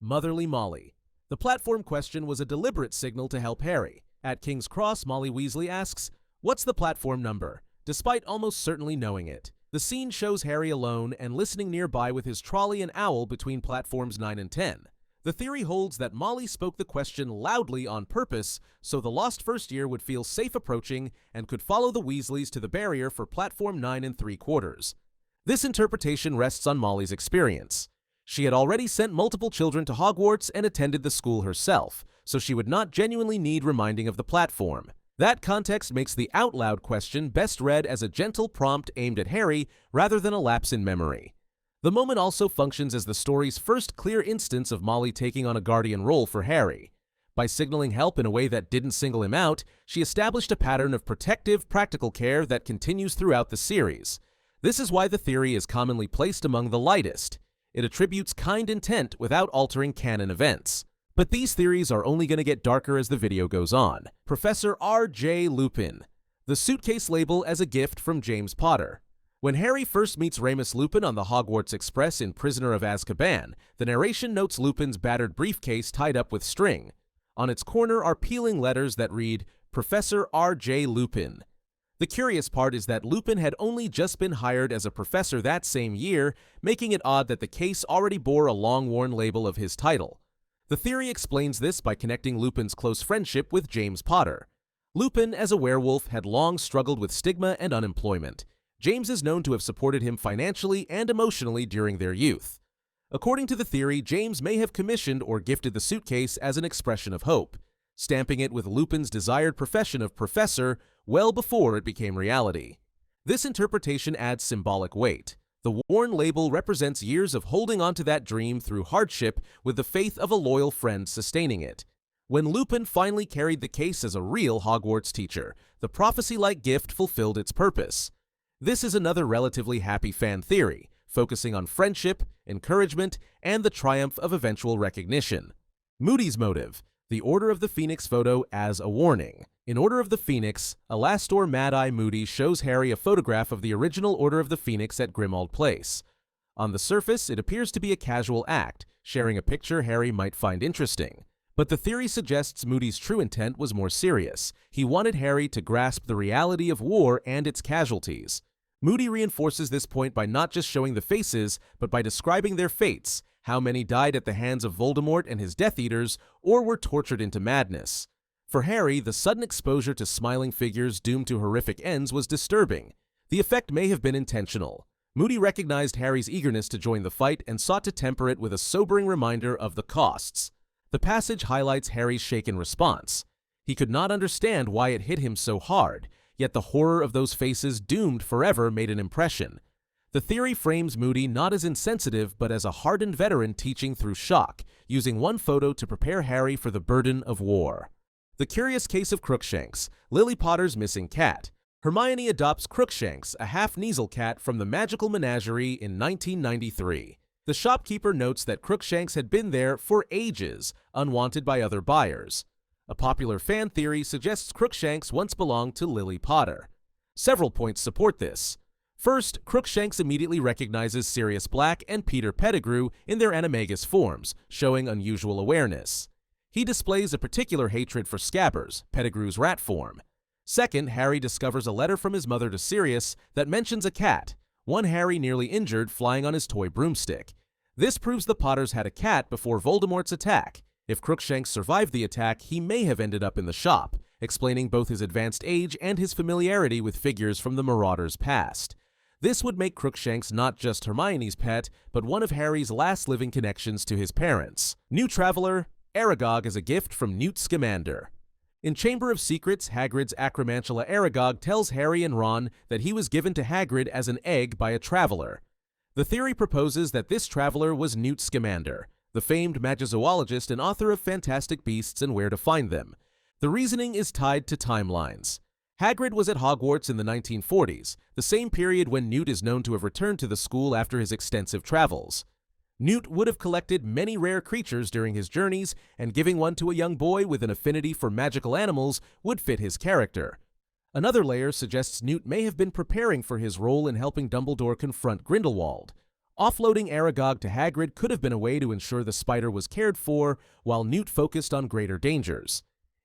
Motherly Molly. The platform question was a deliberate signal to help Harry. At King's Cross, Molly Weasley asks, "What's the platform number?" despite almost certainly knowing it. The scene shows Harry alone and listening nearby with his trolley and owl between platforms 9 and 10. The theory holds that Molly spoke the question loudly on purpose so the lost first year would feel safe approaching and could follow the Weasleys to the barrier for platform 9 3/4. This interpretation rests on Molly's experience. She had already sent multiple children to Hogwarts and attended the school herself, so she would not genuinely need reminding of the platform. That context makes the out-loud question best read as a gentle prompt aimed at Harry rather than a lapse in memory. The moment also functions as the story's first clear instance of Molly taking on a guardian role for Harry. By signaling help in a way that didn't single him out, she established a pattern of protective, practical care that continues throughout the series. This is why the theory is commonly placed among the lightest. It attributes kind intent without altering canon events. But these theories are only going to get darker as the video goes on. Professor R.J. Lupin. The suitcase label as a gift from James Potter. When Harry first meets Remus Lupin on the Hogwarts Express in Prisoner of Azkaban, the narration notes Lupin's battered briefcase tied up with string. On its corner are peeling letters that read, "Professor R.J. Lupin." The curious part is that Lupin had only just been hired as a professor that same year, making it odd that the case already bore a long-worn label of his title. The theory explains this by connecting Lupin's close friendship with James Potter. Lupin, as a werewolf, had long struggled with stigma and unemployment. James is known to have supported him financially and emotionally during their youth. According to the theory, James may have commissioned or gifted the suitcase as an expression of hope, stamping it with Lupin's desired profession of professor well before it became reality. This interpretation adds symbolic weight. The worn label represents years of holding on to that dream through hardship with the faith of a loyal friend sustaining it. When Lupin finally carried the case as a real Hogwarts teacher, the prophecy-like gift fulfilled its purpose. This is another relatively happy fan theory, focusing on friendship, encouragement, and the triumph of eventual recognition. Moody's motive. The Order of the Phoenix photo as a warning. In Order of the Phoenix, Alastor Mad-Eye Moody shows Harry a photograph of the original Order of the Phoenix at Grimmauld Place. On the surface, it appears to be a casual act, sharing a picture Harry might find interesting. But the theory suggests Moody's true intent was more serious. He wanted Harry to grasp the reality of war and its casualties. Moody reinforces this point by not just showing the faces, but by describing their fates, how many died at the hands of Voldemort and his Death Eaters, or were tortured into madness. For Harry, the sudden exposure to smiling figures doomed to horrific ends was disturbing. The effect may have been intentional. Moody recognized Harry's eagerness to join the fight and sought to temper it with a sobering reminder of the costs. The passage highlights Harry's shaken response. He could not understand why it hit him so hard, yet the horror of those faces doomed forever made an impression. The theory frames Moody not as insensitive but as a hardened veteran teaching through shock, using one photo to prepare Harry for the burden of war. The Curious Case of Crookshanks, Lily Potter's missing cat. Hermione adopts Crookshanks, a half-Kneazle cat from the Magical Menagerie in 1993. The shopkeeper notes that Crookshanks had been there for ages, unwanted by other buyers. A popular fan theory suggests Crookshanks once belonged to Lily Potter. Several points support this. First, Crookshanks immediately recognizes Sirius Black and Peter Pettigrew in their animagus forms, showing unusual awareness. He displays a particular hatred for Scabbers, Pettigrew's rat form. Second, Harry discovers a letter from his mother to Sirius that mentions a cat, one Harry nearly injured flying on his toy broomstick. This proves the Potters had a cat before Voldemort's attack. If Crookshanks survived the attack, he may have ended up in the shop, explaining both his advanced age and his familiarity with figures from the Marauders' past. This would make Crookshanks not just Hermione's pet, but one of Harry's last living connections to his parents. New Traveler, Aragog as a gift from Newt Scamander. In Chamber of Secrets, Hagrid's Acromantula Aragog tells Harry and Ron that he was given to Hagrid as an egg by a traveler. The theory proposes that this traveler was Newt Scamander, the famed magizoologist and author of Fantastic Beasts and Where to Find Them. The reasoning is tied to timelines. Hagrid was at Hogwarts in the 1940s, the same period when Newt is known to have returned to the school after his extensive travels. Newt would have collected many rare creatures during his journeys, and giving one to a young boy with an affinity for magical animals would fit his character. Another layer suggests Newt may have been preparing for his role in helping Dumbledore confront Grindelwald. Offloading Aragog to Hagrid could have been a way to ensure the spider was cared for, while Newt focused on greater dangers.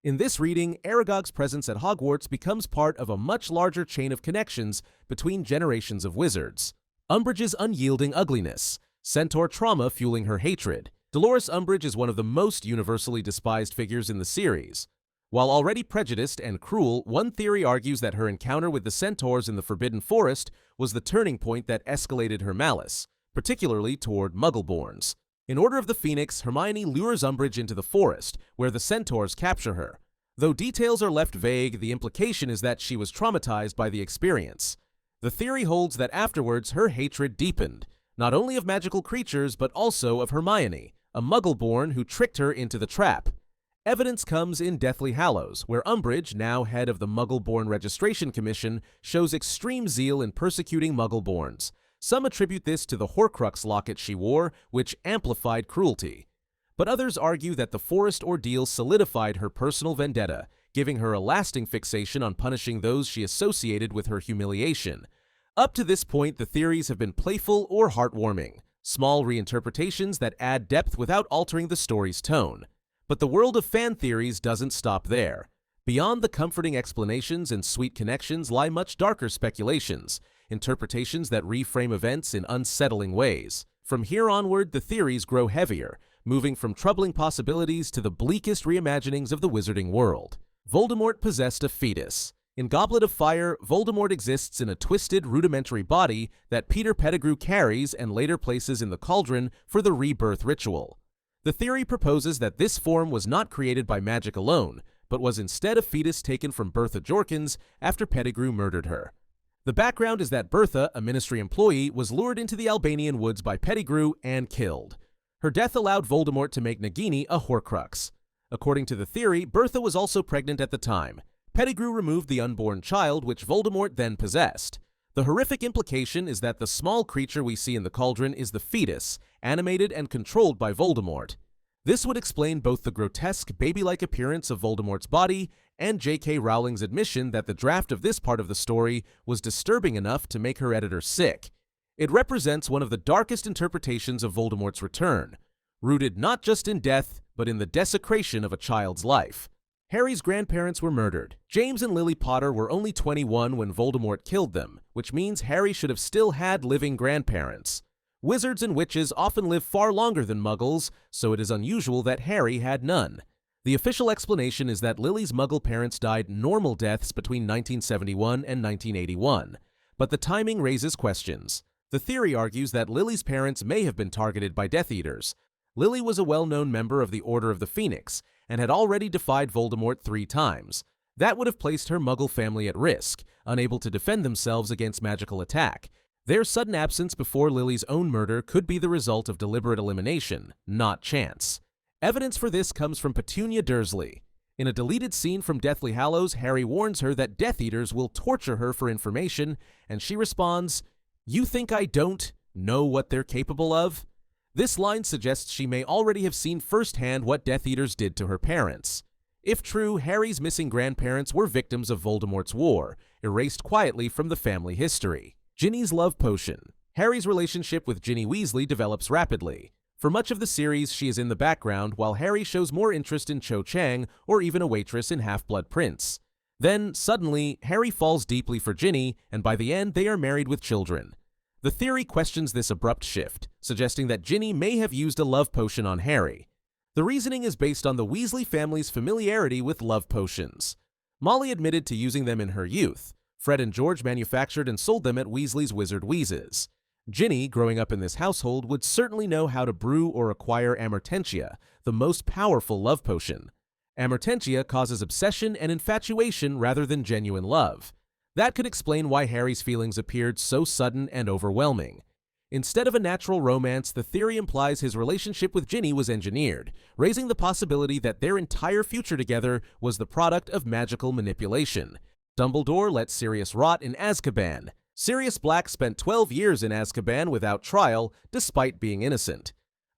In this reading, Aragog's presence at Hogwarts becomes part of a much larger chain of connections between generations of wizards. Umbridge's unyielding ugliness, centaur trauma fueling her hatred. Dolores Umbridge is one of the most universally despised figures in the series. While already prejudiced and cruel, one theory argues that her encounter with the centaurs in the Forbidden Forest was the turning point that escalated her malice, particularly toward Muggleborns. In Order of the Phoenix, Hermione lures Umbridge into the forest, where the centaurs capture her. Though details are left vague, the implication is that she was traumatized by the experience. The theory holds that afterwards her hatred deepened, not only of magical creatures but also of Hermione, a Muggleborn who tricked her into the trap. Evidence comes in Deathly Hallows, where Umbridge, now head of the Muggleborn Registration Commission, shows extreme zeal in persecuting Muggleborns. Some attribute this to the Horcrux locket she wore, which amplified cruelty. But others argue that the forest ordeal solidified her personal vendetta, giving her a lasting fixation on punishing those she associated with her humiliation. Up to this point, the theories have been playful or heartwarming, small reinterpretations that add depth without altering the story's tone. But the world of fan theories doesn't stop there. Beyond the comforting explanations and sweet connections lie much darker speculations, interpretations that reframe events in unsettling ways. From here onward, the theories grow heavier, moving from troubling possibilities to the bleakest reimaginings of the wizarding world. Voldemort possessed a fetus. In Goblet of Fire, Voldemort exists in a twisted, rudimentary body that Peter Pettigrew carries and later places in the cauldron for the rebirth ritual. The theory proposes that this form was not created by magic alone, but was instead a fetus taken from Bertha Jorkins after Pettigrew murdered her. The background is that Bertha, a Ministry employee, was lured into the Albanian woods by Pettigrew and killed. Her death allowed Voldemort to make Nagini a Horcrux. According to the theory, Bertha was also pregnant at the time. Pettigrew removed the unborn child, which Voldemort then possessed. The horrific implication is that the small creature we see in the cauldron is the fetus, animated and controlled by Voldemort. This would explain both the grotesque, baby-like appearance of Voldemort's body and J.K. Rowling's admission that the draft of this part of the story was disturbing enough to make her editor sick. It represents one of the darkest interpretations of Voldemort's return, rooted not just in death, but in the desecration of a child's life. Harry's grandparents were murdered. James and Lily Potter were only 21 when Voldemort killed them, which means Harry should have still had living grandparents. Wizards and witches often live far longer than Muggles, so it is unusual that Harry had none. The official explanation is that Lily's Muggle parents died normal deaths between 1971 and 1981, but the timing raises questions. The theory argues that Lily's parents may have been targeted by Death Eaters. Lily was a well-known member of the Order of the Phoenix and had already defied Voldemort 3 times. That would have placed her Muggle family at risk, unable to defend themselves against magical attack. Their sudden absence before Lily's own murder could be the result of deliberate elimination, not chance. Evidence for this comes from Petunia Dursley. In a deleted scene from Deathly Hallows, Harry warns her that Death Eaters will torture her for information, and she responds, "You think I don't know what they're capable of?" This line suggests she may already have seen firsthand what Death Eaters did to her parents. If true, Harry's missing grandparents were victims of Voldemort's war, erased quietly from the family history. Ginny's love potion. Harry's relationship with Ginny Weasley develops rapidly. For much of the series, she is in the background, while Harry shows more interest in Cho Chang or even a waitress in Half-Blood Prince. Then, suddenly, Harry falls deeply for Ginny, and by the end, they are married with children. The theory questions this abrupt shift, suggesting that Ginny may have used a love potion on Harry. The reasoning is based on the Weasley family's familiarity with love potions. Molly admitted to using them in her youth. Fred and George manufactured and sold them at Weasley's Wizard Wheezes. Ginny, growing up in this household, would certainly know how to brew or acquire Amortentia, the most powerful love potion. Amortentia causes obsession and infatuation rather than genuine love. That could explain why Harry's feelings appeared so sudden and overwhelming. Instead of a natural romance, the theory implies his relationship with Ginny was engineered, raising the possibility that their entire future together was the product of magical manipulation. Dumbledore let Sirius rot in Azkaban. Sirius Black spent 12 years in Azkaban without trial, despite being innocent.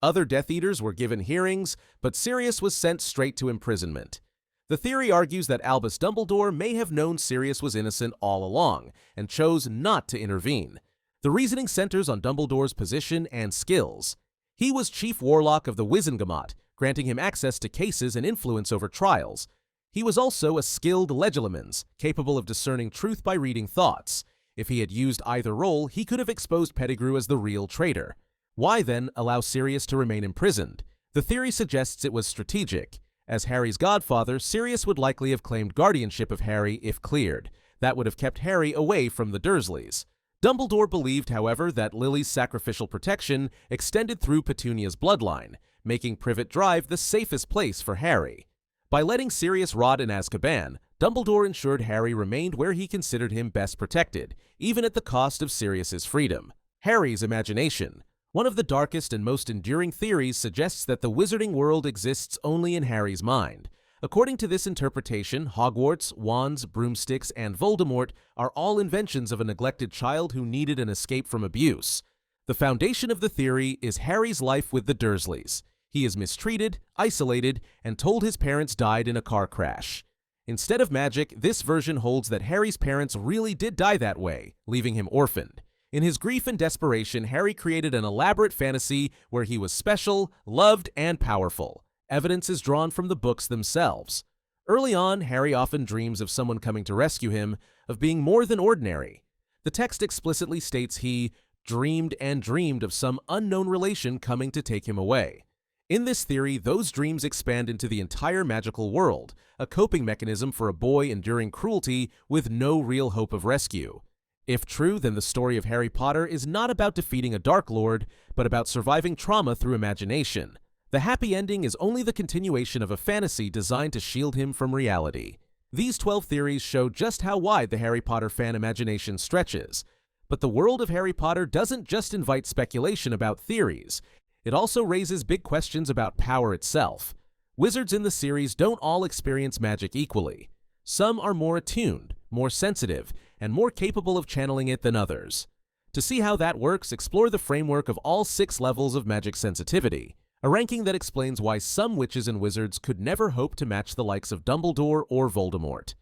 Other Death Eaters were given hearings, but Sirius was sent straight to imprisonment. The theory argues that Albus Dumbledore may have known Sirius was innocent all along, and chose not to intervene. The reasoning centers on Dumbledore's position and skills. He was chief warlock of the Wizengamot, granting him access to cases and influence over trials. He was also a skilled legilimens, capable of discerning truth by reading thoughts. If he had used either role, he could have exposed Pettigrew as the real traitor. Why, then, allow Sirius to remain imprisoned? The theory suggests it was strategic. As Harry's godfather, Sirius would likely have claimed guardianship of Harry if cleared. That would have kept Harry away from the Dursleys. Dumbledore believed, however, that Lily's sacrificial protection extended through Petunia's bloodline, making Privet Drive the safest place for Harry. By letting Sirius rot in Azkaban, Dumbledore ensured Harry remained where he considered him best protected, even at the cost of Sirius's freedom. Harry's imagination. One of the darkest and most enduring theories suggests that the wizarding world exists only in Harry's mind. According to this interpretation, Hogwarts, wands, broomsticks, and Voldemort are all inventions of a neglected child who needed an escape from abuse. The foundation of the theory is Harry's life with the Dursleys. He is mistreated, isolated, and told his parents died in a car crash. Instead of magic, this version holds that Harry's parents really did die that way, leaving him orphaned. In his grief and desperation, Harry created an elaborate fantasy where he was special, loved, and powerful. Evidence is drawn from the books themselves. Early on, Harry often dreams of someone coming to rescue him, of being more than ordinary. The text explicitly states he dreamed and dreamed of some unknown relation coming to take him away. In this theory, those dreams expand into the entire magical world, a coping mechanism for a boy enduring cruelty with no real hope of rescue. If true, then the story of Harry Potter is not about defeating a Dark Lord, but about surviving trauma through imagination. The happy ending is only the continuation of a fantasy designed to shield him from reality. These 12 theories show just how wide the Harry Potter fan imagination stretches. But the world of Harry Potter doesn't just invite speculation about theories. It also raises big questions about power itself. Wizards in the series don't all experience magic equally. Some are more attuned, more sensitive, and more capable of channeling it than others. To see how that works, explore the framework of all 6 levels of magic sensitivity, a ranking that explains why some witches and wizards could never hope to match the likes of Dumbledore or Voldemort.